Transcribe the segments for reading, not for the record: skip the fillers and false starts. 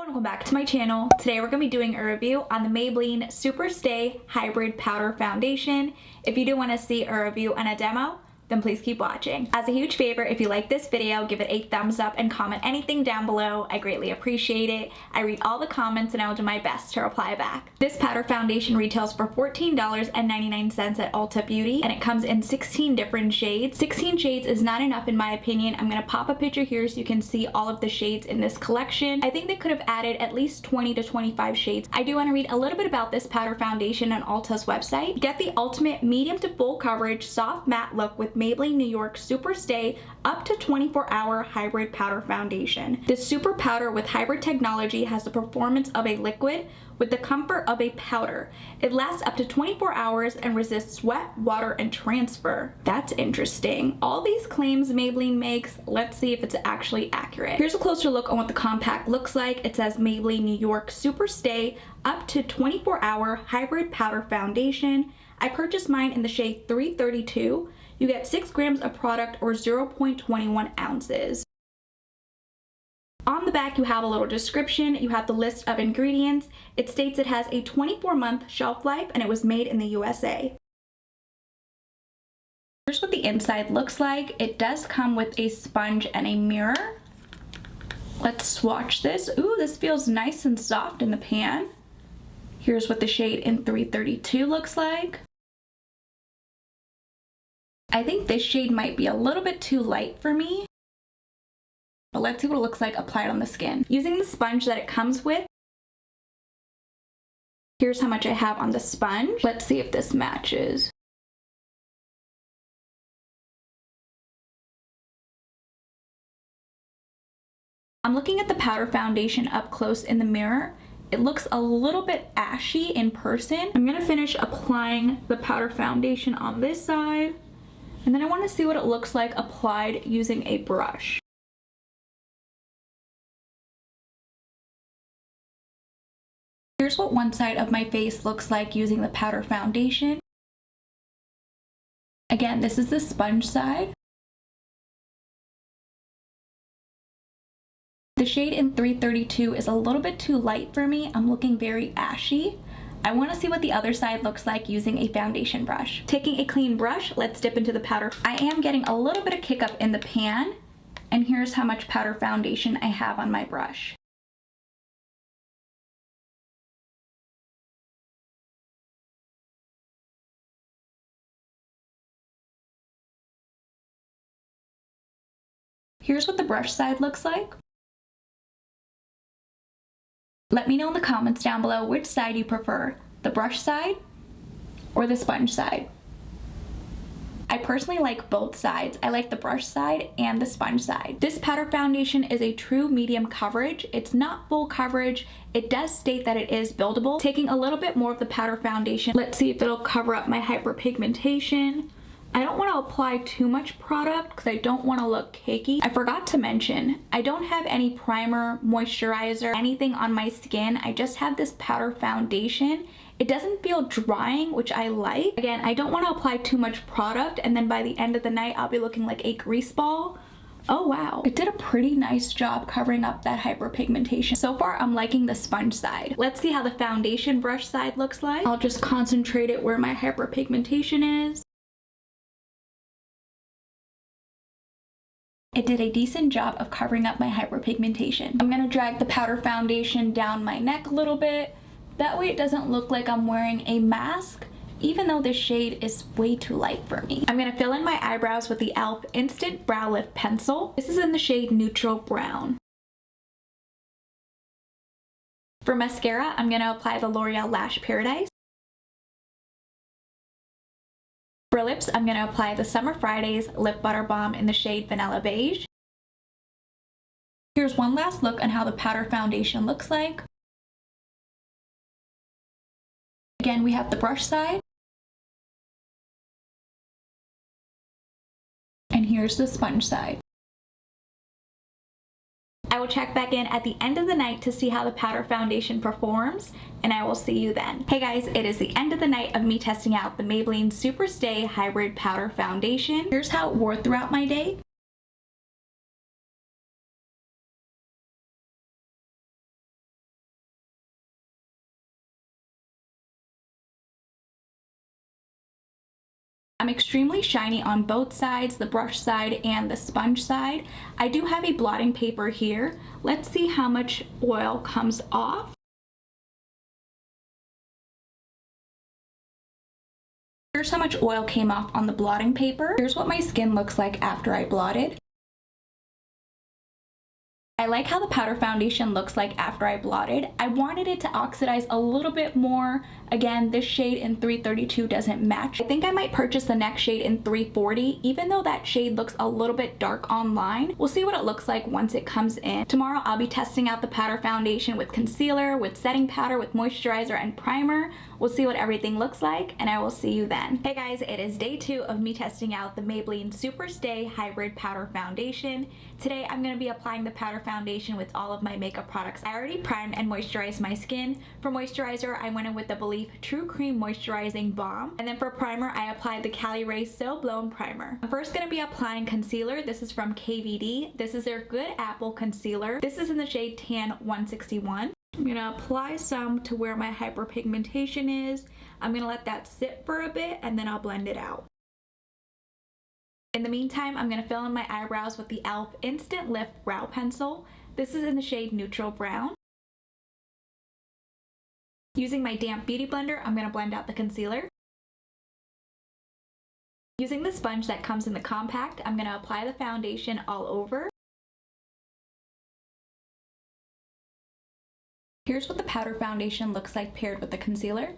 and welcome back to my channel. Today we're going to be doing a review on the Maybelline Super Stay Hybrid Powder Foundation. If you do want to see a review and a demo, then please keep watching. As a huge favor, if you like this video, give it a thumbs up and comment anything down below. I greatly appreciate it. I read all the comments and I will do my best to reply back. This powder foundation retails for $14.99 at Ulta Beauty, and it comes in 16 different shades. 16 shades is not enough in my opinion. I'm gonna pop a picture here so you can see all of the shades in this collection. I think they could have added at least 20 to 25 shades. I do want to read a little bit about this powder foundation on Ulta's website. Get the ultimate medium to full coverage, soft matte look with Maybelline New York Super Stay up to 24-hour hybrid powder foundation. This super powder with hybrid technology has the performance of a liquid with the comfort of a powder. It lasts up to 24 hours and resists sweat, water, and transfer. That's interesting. All these claims Maybelline makes, let's see if it's actually accurate. Here's a closer look on what the compact looks like. It says Maybelline New York Super Stay up to 24-hour hybrid powder foundation. I purchased mine in the shade 332. You get 6 grams of product or 0.21 ounces. On the back, you have a little description. You have the list of ingredients. It states it has a 24-month shelf life and it was made in the USA. Here's what the inside looks like. It does come with a sponge and a mirror. Let's swatch this. Ooh, this feels nice and soft in the pan. Here's what the shade in 332 looks like. I think this shade might be a little bit too light for me, but let's see what it looks like applied on the skin. Using the sponge that it comes with, here's how much I have on the sponge. Let's see if this matches. I'm looking at the powder foundation up close in the mirror. It looks a little bit ashy in person. I'm gonna finish applying the powder foundation on this side. And then I want to see what it looks like applied using a brush. Here's what one side of my face looks like using the powder foundation. Again, this is the sponge side. The shade in 332 is a little bit too light for me. I'm looking very ashy. I want to see what the other side looks like using a foundation brush. Taking a clean brush, let's dip into the powder. I am getting a little bit of kick up in the pan, and here's how much powder foundation I have on my brush. Here's what the brush side looks like. Let me know in the comments down below which side you prefer, the brush side or the sponge side. I personally like both sides. I like the brush side and the sponge side. This powder foundation is a true medium coverage. It's not full coverage. It does state that it is buildable. Taking a little bit more of the powder foundation, let's see if it'll cover up my hyperpigmentation. I don't want to apply too much product because I don't want to look cakey. I forgot to mention, I don't have any primer, moisturizer, anything on my skin. I just have this powder foundation. It doesn't feel drying, which I like. Again, I don't want to apply too much product and then by the end of the night, I'll be looking like a grease ball. Oh wow, it did a pretty nice job covering up that hyperpigmentation. So far, I'm liking the sponge side. Let's see how the foundation brush side looks like. I'll just concentrate it where my hyperpigmentation is. It did a decent job of covering up my hyperpigmentation. I'm gonna drag the powder foundation down my neck a little bit. That way it doesn't look like I'm wearing a mask, even though this shade is way too light for me. I'm gonna fill in my eyebrows with the e.l.f. Instant Brow Lift Pencil. This is in the shade Neutral Brown. For mascara, I'm gonna apply the L'Oreal Lash Paradise. For lips, I'm going to apply the Summer Fridays Lip Butter Balm in the shade Vanilla Beige. Here's one last look on how the powder foundation looks like. Again, we have the brush side. And here's the sponge side. I will check back in at the end of the night to see how the powder foundation performs, and I will see you then. Hey guys, it is the end of the night of me testing out the Maybelline Super Stay Hybrid Powder Foundation. Here's how it wore throughout my day. I'm extremely shiny on both sides, the brush side and the sponge side. I do have a blotting paper here. Let's see how much oil comes off. Here's how much oil came off on the blotting paper. Here's what my skin looks like after I blotted. I like how the powder foundation looks like after I blotted. I wanted it to oxidize a little bit more. Again, this shade in 332 doesn't match. I think I might purchase the next shade in 340, even though that shade looks a little bit dark online. We'll see what it looks like once it comes in. Tomorrow I'll be testing out the powder foundation with concealer, with setting powder, with moisturizer and primer. We'll see what everything looks like, and I will see you then. Hey guys, it is day 2 of me testing out the Maybelline Super Stay Hybrid Powder Foundation. Today I'm going to be applying the powder foundation with all of my makeup products. I already primed and moisturized my skin. For moisturizer, I went in with the Belief True Cream Moisturizing Balm. And then for primer, I applied the Cali Ray So Blown Primer. I'm first going to be applying concealer. This is from KVD. This is their Good Apple Concealer. This is in the shade Tan 161. I'm going to apply some to where my hyperpigmentation is. I'm going to let that sit for a bit and then I'll blend it out. In the meantime, I'm going to fill in my eyebrows with the e.l.f. Instant Lift Brow Pencil. This is in the shade Neutral Brown. Using my damp beauty blender, I'm going to blend out the concealer. Using the sponge that comes in the compact, I'm going to apply the foundation all over. Here's what the powder foundation looks like paired with the concealer.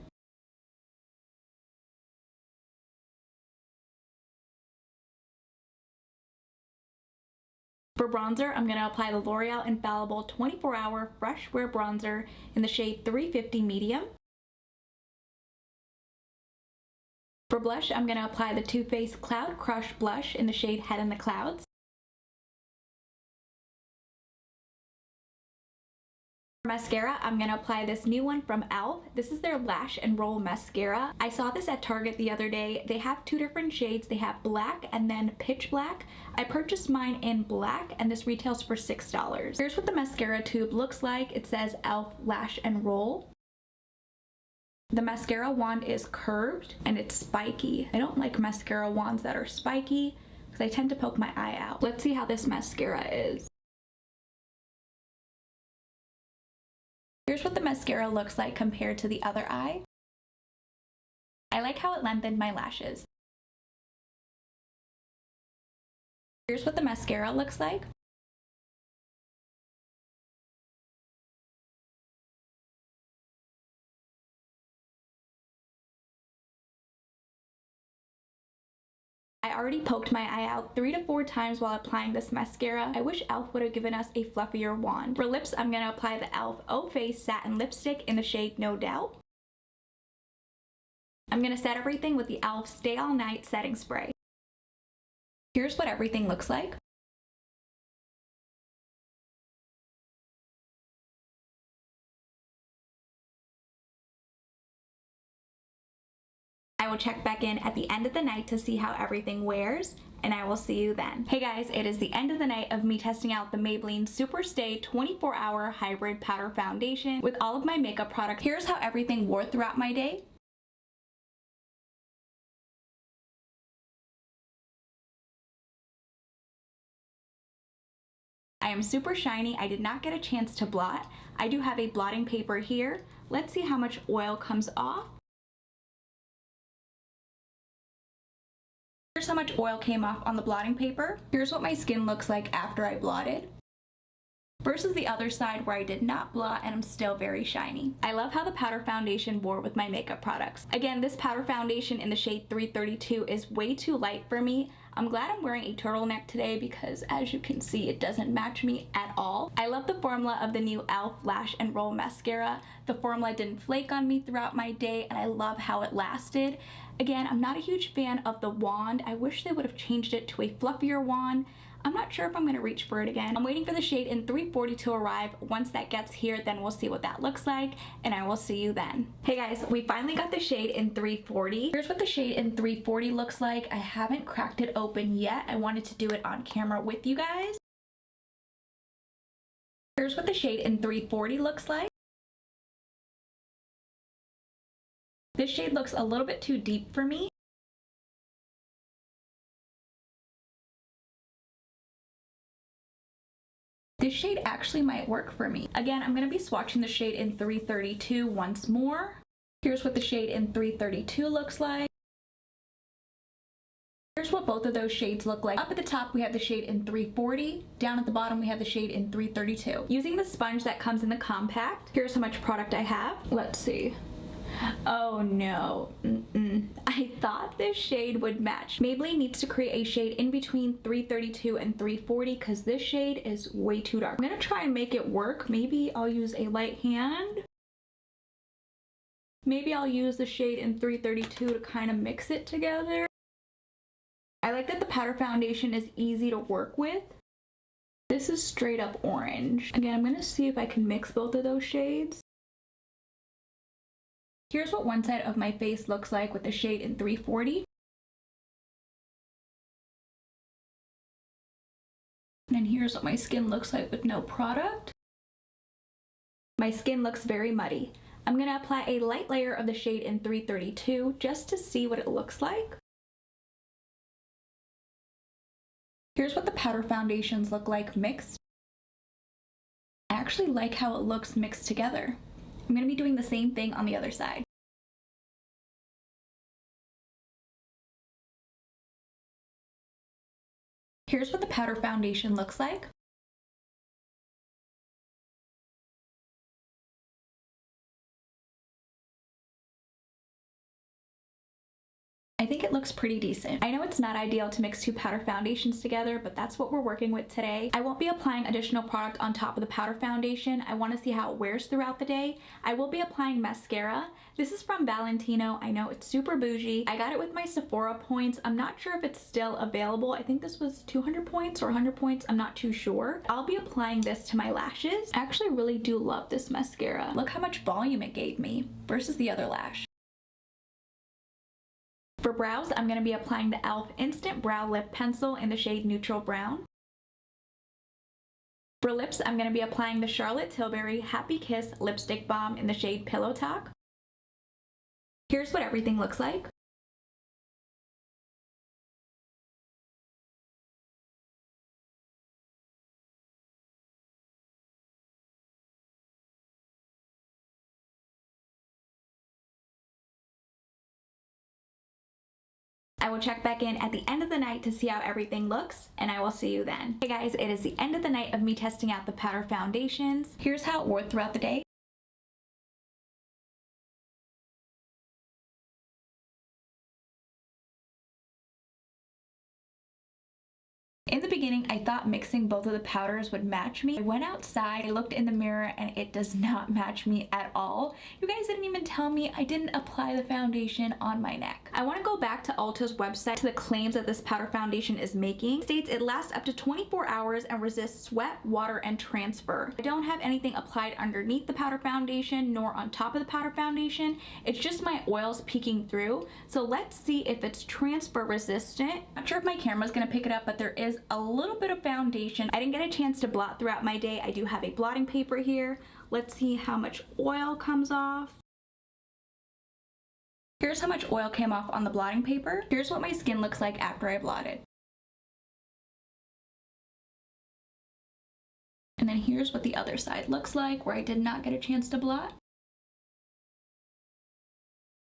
For bronzer, I'm going to apply the L'Oreal Infallible 24-Hour Fresh Wear Bronzer in the shade 350 Medium. For blush, I'm going to apply the Too Faced Cloud Crush Blush in the shade Head in the Clouds. For mascara, I'm going to apply this new one from e.l.f. This is their Lash and Roll Mascara. I saw this at Target the other day. They have 2 different shades. They have black and then pitch black. I purchased mine in black and this retails for $6. Here's what the mascara tube looks like. It says e.l.f. Lash and Roll. The mascara wand is curved and it's spiky. I don't like mascara wands that are spiky because I tend to poke my eye out. Let's see how this mascara is. Here's what the mascara looks like compared to the other eye. I like how it lengthened my lashes. Here's what the mascara looks like. I already poked my eye out 3 to 4 times while applying this mascara. I wish e.l.f. would have given us a fluffier wand. For lips, I'm going to apply the e.l.f. O Face Satin Lipstick in the shade No Doubt. I'm going to set everything with the e.l.f. Stay All Night Setting Spray. Here's what everything looks like. I will check back in at the end of the night to see how everything wears, and I will see you then. Hey guys, it is the end of the night of me testing out the Maybelline Super Stay 24-Hour Hybrid Powder Foundation with all of my makeup products. Here's how everything wore throughout my day. I am super shiny. I did not get a chance to blot. I do have a blotting paper here. Let's see how much oil comes off. Here's how much oil came off on the blotting paper. Here's what my skin looks like after I blotted. Versus the other side where I did not blot and I'm still very shiny. I love how the powder foundation wore with my makeup products. Again, this powder foundation in the shade 332 is way too light for me. I'm glad I'm wearing a turtleneck today because as you can see, it doesn't match me at all. I love the formula of the new e.l.f. Lash and Roll Mascara. The formula didn't flake on me throughout my day and I love how it lasted. Again, I'm not a huge fan of the wand. I wish they would have changed it to a fluffier wand. I'm not sure if I'm going to reach for it again. I'm waiting for the shade in 340 to arrive. Once that gets here, then we'll see what that looks like, and I will see you then. Hey guys, we finally got the shade in 340. Here's what the shade in 340 looks like. I haven't cracked it open yet. I wanted to do it on camera with you guys. Here's what the shade in 340 looks like. This shade looks a little bit too deep for me. This shade actually might work for me. Again, I'm going to be swatching the shade in 332 once more. Here's what the shade in 332 looks like. Here's what both of those shades look like. Up at the top, we have the shade in 340. Down at the bottom, we have the shade in 332. Using the sponge that comes in the compact, here's how much product I have. Let's see. Oh no, I thought this shade would match. Maybelline needs to create a shade in between 332 and 340 because this shade is way too dark. I'm gonna try and make it work. Maybe I'll use a light hand. Maybe I'll use the shade in 332 to kind of mix it together. I like that the powder foundation is easy to work with. This is straight up orange. Again, I'm gonna see if I can mix both of those shades. Here's what one side of my face looks like with the shade in 340. And then here's what my skin looks like with no product. My skin looks very muddy. I'm gonna apply a light layer of the shade in 332 just to see what it looks like. Here's what the powder foundations look like mixed. I actually like how it looks mixed together. I'm going to be doing the same thing on the other side. Here's what the powder foundation looks like. I think it looks pretty decent. I know it's not ideal to mix two powder foundations together, but that's what we're working with today. I won't be applying additional product on top of the powder foundation. I want to see how it wears throughout the day. I will be applying mascara. This is from Valentino. I know it's super bougie. I got it with my Sephora points. I'm not sure if it's still available. I think this was 200 points or 100 points. I'm not too sure. I'll be applying this to my lashes. I actually really do love this mascara. Look how much volume it gave me versus the other lash. For brows, I'm going to be applying the e.l.f. Instant Brow Lip Pencil in the shade Neutral Brown. For lips, I'm going to be applying the Charlotte Tilbury Happy Kiss Lipstick Balm in the shade Pillow Talk. Here's what everything looks like. I will check back in at the end of the night to see how everything looks, and I will see you then. Hey guys, it is the end of the night of me testing out the powder foundations. Here's how it wore throughout the day. In the beginning, I thought mixing both of the powders would match me. I went outside, I looked in the mirror, and it does not match me at all. You guys didn't even tell me I didn't apply the foundation on my neck. I want to go back to Ulta's website to the claims that this powder foundation is making. It states it lasts up to 24 hours and resists sweat, water, and transfer. I don't have anything applied underneath the powder foundation nor on top of the powder foundation. It's just my oils peeking through. So let's see if it's transfer resistant. Not sure if my camera's gonna pick it up, but there is a little bit of foundation. I didn't get a chance to blot throughout my day. I do have a blotting paper here. Let's see how much oil comes off. Here's how much oil came off on the blotting paper. Here's what my skin looks like after I blotted. And then here's what the other side looks like where I did not get a chance to blot.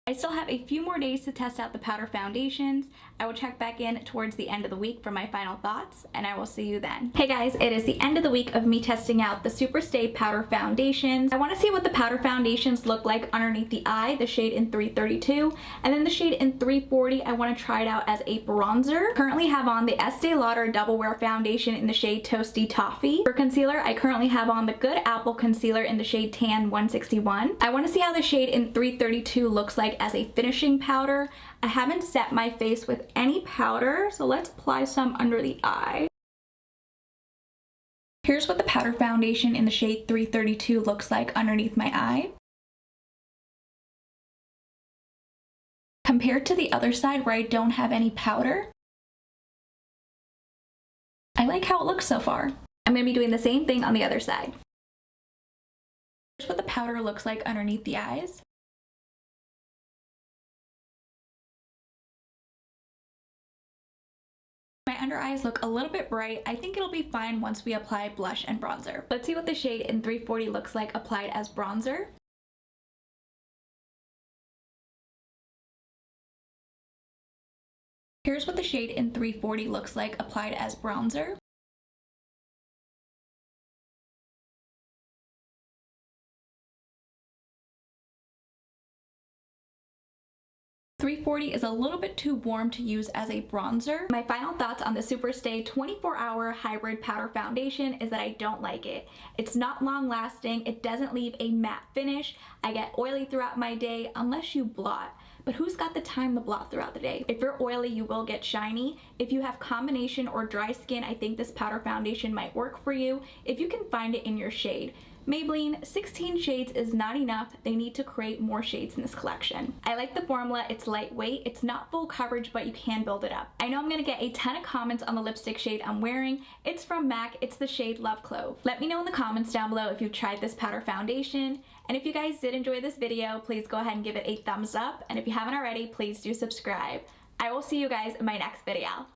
I still have a few more days to test out the powder foundations. I will check back in towards the end of the week for my final thoughts, and I will see you then. Hey guys, it is the end of the week of me testing out the Superstay powder foundations. I want to see what the powder foundations look like underneath the eye, the shade in 332, and then the shade in 340. I want to try it out as a bronzer. Currently have on the Estee Lauder Double Wear Foundation in the shade Toasty Toffee. For concealer, I currently have on the Good Apple Concealer in the shade Tan 161. I want to see how the shade in 332 looks like as a finishing powder. I haven't set my face with any powder, so let's apply some under the eye. Here's what the powder foundation in the shade 332 looks like underneath my eye. Compared to the other side where I don't have any powder, I like how it looks so far. I'm going to be doing the same thing on the other side. Here's what the powder looks like underneath the eyes. My under eyes look a little bit bright, I think it'll be fine once we apply blush and bronzer. Let's see what the shade in 340 looks like applied as bronzer. Here's what the shade in 340 looks like applied as bronzer. .340 is a little bit too warm to use as a bronzer. My final thoughts on the Superstay 24-hour hybrid powder foundation is that I don't like it. It's not long lasting, it doesn't leave a matte finish, I get oily throughout my day unless you blot. But who's got the time to blot throughout the day? If you're oily, you will get shiny. If you have combination or dry skin, I think this powder foundation might work for you if you can find it in your shade. Maybelline, 16 shades is not enough. They need to create more shades in this collection. I like the formula, it's lightweight, it's not full coverage, but you can build it up. I know I'm gonna get a ton of comments on the lipstick shade I'm wearing. It's from MAC, it's the shade Love Clove. Let me know in the comments down below if you've tried this powder foundation. And if you guys did enjoy this video, please go ahead and give it a thumbs up. And if you haven't already, please do subscribe. I will see you guys in my next video.